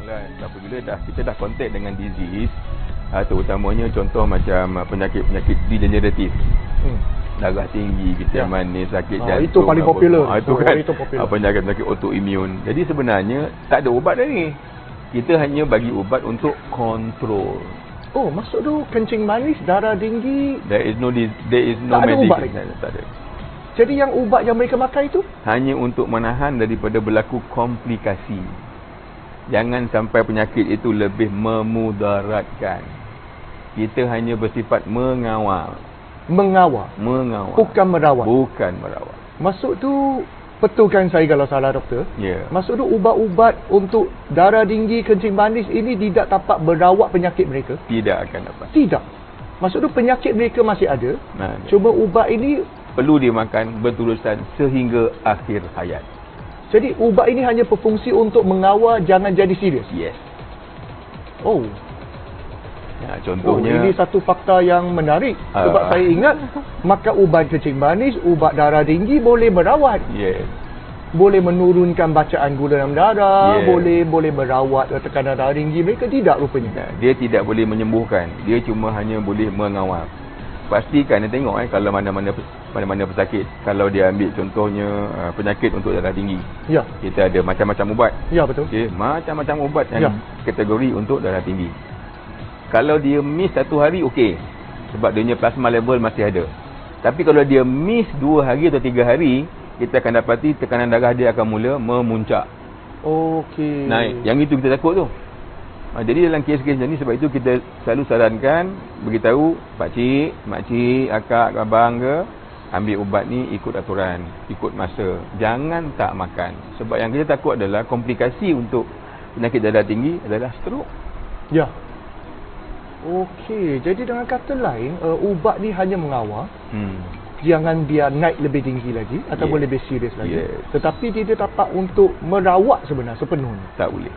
lah. Apabila kita dah kontak dengan disease, terutamanya contoh macam penyakit degeneratif, darah tinggi, kita manis, sakit jantung, itu paling popular. Itu kan penyakit autoimun. Jadi sebenarnya tak ada ubat dah ni. Kita hanya bagi ubat untuk kontrol. Oh, maksud tu kencing manis, darah tinggi, There is no tak ada ubat lagi? Tak ada. Jadi yang ubat yang mereka makan itu hanya untuk menahan daripada berlaku komplikasi. Jangan sampai penyakit itu lebih memudaratkan. Kita hanya bersifat mengawal. mengawal, bukan merawat. Bukan merawat. Maksud tu, betulkan saya kalau salah doktor. Ya. Maksud tu ubat-ubat untuk darah tinggi, kencing manis ini tidak dapat merawat penyakit mereka? Tidak akan dapat. Tidak. Maksud tu penyakit mereka masih ada. Cuma ubat ini perlu dimakan berterusan sehingga akhir hayat. Jadi ubat ini hanya berfungsi untuk mengawal jangan jadi serius. Yes. Oh. Ya, contohnya ini satu fakta yang menarik. Sebab saya ingat makan ubat kencing manis, ubat darah tinggi boleh merawat. Yes. Boleh menurunkan bacaan gula dalam darah, boleh merawat tekanan darah tinggi. Mereka tidak rupanya. Dia tidak boleh menyembuhkan. Dia cuma hanya boleh mengawal. Pastikan dia tengok kalau mana-mana pesakit. Kalau dia ambil contohnya penyakit untuk darah tinggi. Ya. Kita ada macam-macam ubat. Ya, betul. Okay, macam-macam ubat yang kategori untuk darah tinggi. Kalau dia miss satu hari, okey. Sebab dia punya plasma level masih ada. Tapi kalau dia miss 2 hari atau 3 hari, kita akan dapati tekanan darah dia akan mula memuncak. Okey. Naik. Yang itu kita takut tu. Jadi dalam kes-kes macam ni, sebab itu kita selalu sarankan, beritahu pakcik, makcik, akak, abang ke, ambil ubat ni ikut aturan, ikut masa. Jangan tak makan. Sebab yang kita takut adalah komplikasi untuk penyakit darah tinggi adalah stroke. Ya. Okey, jadi dengan kata lain, ubat ni hanya mengawal. Jangan biar naik lebih tinggi lagi ataupun lebih serius lagi. Tetapi dia dapat untuk merawat sebenarnya sepenuhnya. Tak boleh.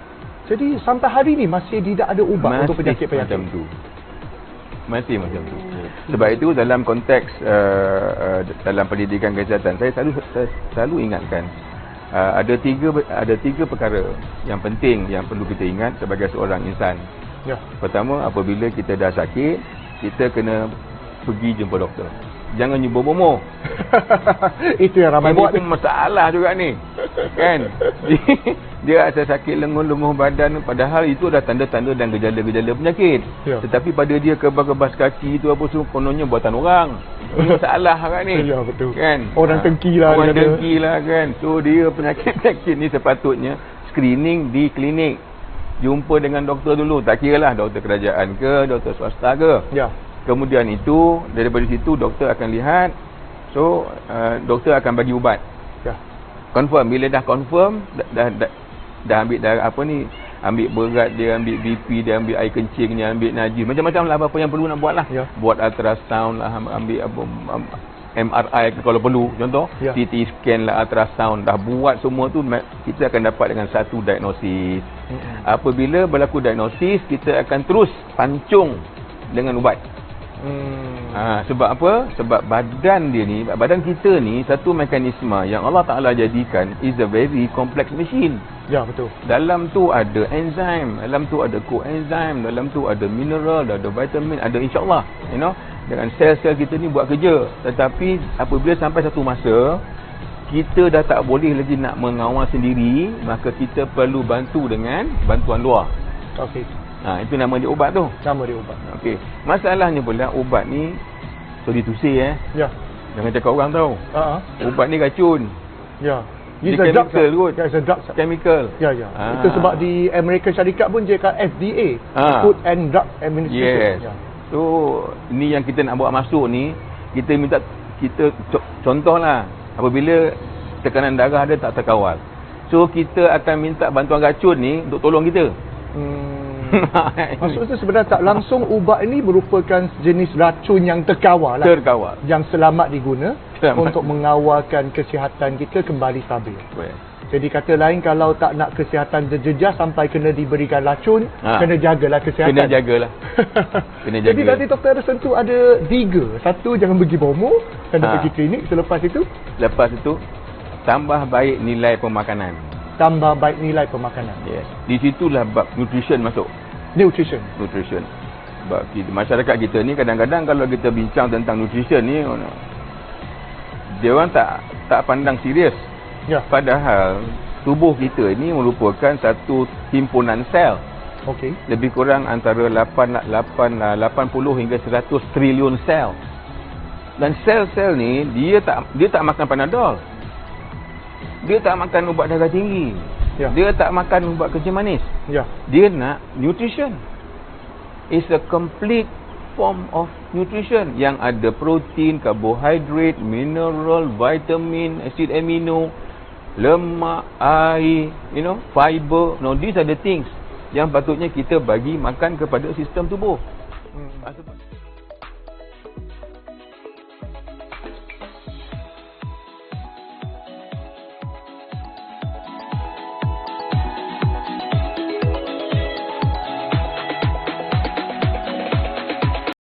Jadi sampai hari ni masih tidak ada ubat untuk penyakit-penyakit macam tu. Masih macam tu. Sebab itu dalam konteks dalam pendidikan kesihatan, saya selalu ingatkan ada tiga perkara yang penting yang perlu kita ingat sebagai seorang insan. Ya. Pertama, apabila kita dah sakit, kita kena pergi jumpa doktor. Jangan nyumbur bomoh. Itu yang ramai buat. Ini masalah juga ni. Kan? Dia ada sakit lenguh-lenguh badan, padahal itu dah tanda-tanda dan gejala-gejala penyakit. Ya. Tetapi pada dia kebas-kebas kaki itu apa semua, kononnya buatan orang. Ini masalah kan ni. Ya, betul. Kan? Orang dengki lah. Orang dengki lah kan. So dia penyakit-penyakit ni sepatutnya screening di klinik. Jumpa dengan doktor dulu. Tak kira lah doktor kerajaan ke, doktor swasta ke. Ya. Kemudian itu, daripada situ doktor akan lihat. So, doktor akan bagi ubat. Ya. Confirm. Bila dah confirm, dah ambil darah apa ni, ambil berat dia, ambil BP dia, ambil air kencing dia, ambil najis. Macam-macam lah apa yang perlu nak buat lah. Ya. Buat ultrasound lah, ambil apa, MRI kalau perlu. Contoh, CT scan lah, ultrasound. Dah buat semua tu, kita akan dapat dengan satu diagnosis. Apabila berlaku diagnosis, kita akan terus pancung dengan ubat. Sebab apa? Sebab badan dia ni, badan kita ni satu mekanisme yang Allah Ta'ala jadikan is a very complex machine. Ya, betul. Dalam tu ada enzim, dalam tu ada coenzim, dalam tu ada mineral, ada vitamin, ada insyaAllah, you know, dengan sel-sel kita ni buat kerja. Tetapi apabila sampai satu masa kita dah tak boleh lagi nak mengawal sendiri, maka kita perlu bantu dengan bantuan luar. Okey. Itu nama dia ubat tu. Nama dia ubat. Okey. Masalahnya pula ubat ni, sorry to say Ya. Jangan cakap orang tahu. Ubat ni racun. Ya. Dia chemical kot. Ya, it's a drug. Chemical. Ya. Itu sebab di Amerika Syarikat pun dia kata FDA, Food and Drug Administration. Yes. Ya. So, ni yang kita nak buat masuk ni, kita minta, contohlah, apabila tekanan darah dia tak terkawal. So, kita akan minta bantuan racun ni untuk tolong kita. Maksudnya sebenarnya tak langsung ubat ini merupakan jenis racun yang terkawal lah. Terkawal. Yang selamat diguna untuk mengawalkan kesihatan kita kembali stabil. Jadi kata lain, kalau tak nak kesihatan terjejas sampai kena diberikan racun, kena jagalah kesihatan. Kena jagalah. Kena jaga. Jadi tadi doktor ada sentuh ada 3. Satu, jangan pergi bomoh, kena pergi klinik. Selepas itu? Lepas itu, tambah baik nilai pemakanan. tambah baik nilai pemakanan. Yes. Di situlah bab nutrition masuk. Nutrition. Sebab masyarakat kita ni kadang-kadang kalau kita bincang tentang nutrition ni, dia orang tak pandang serius. Ya. Padahal tubuh kita ini merupakan satu himpunan sel. Okey. Lebih kurang antara 80 hingga 100 triliun sel. Dan sel-sel ni dia tak makan Panadol. Dia tak makan ubat darah tinggi. Ya. Dia tak makan ubat kencing manis. Ya. Dia nak nutrition. It's a complete form of nutrition yang ada protein, karbohidrat, mineral, vitamin, asid amino, lemak, air, fiber. Now these are the things yang patutnya kita bagi makan kepada sistem tubuh.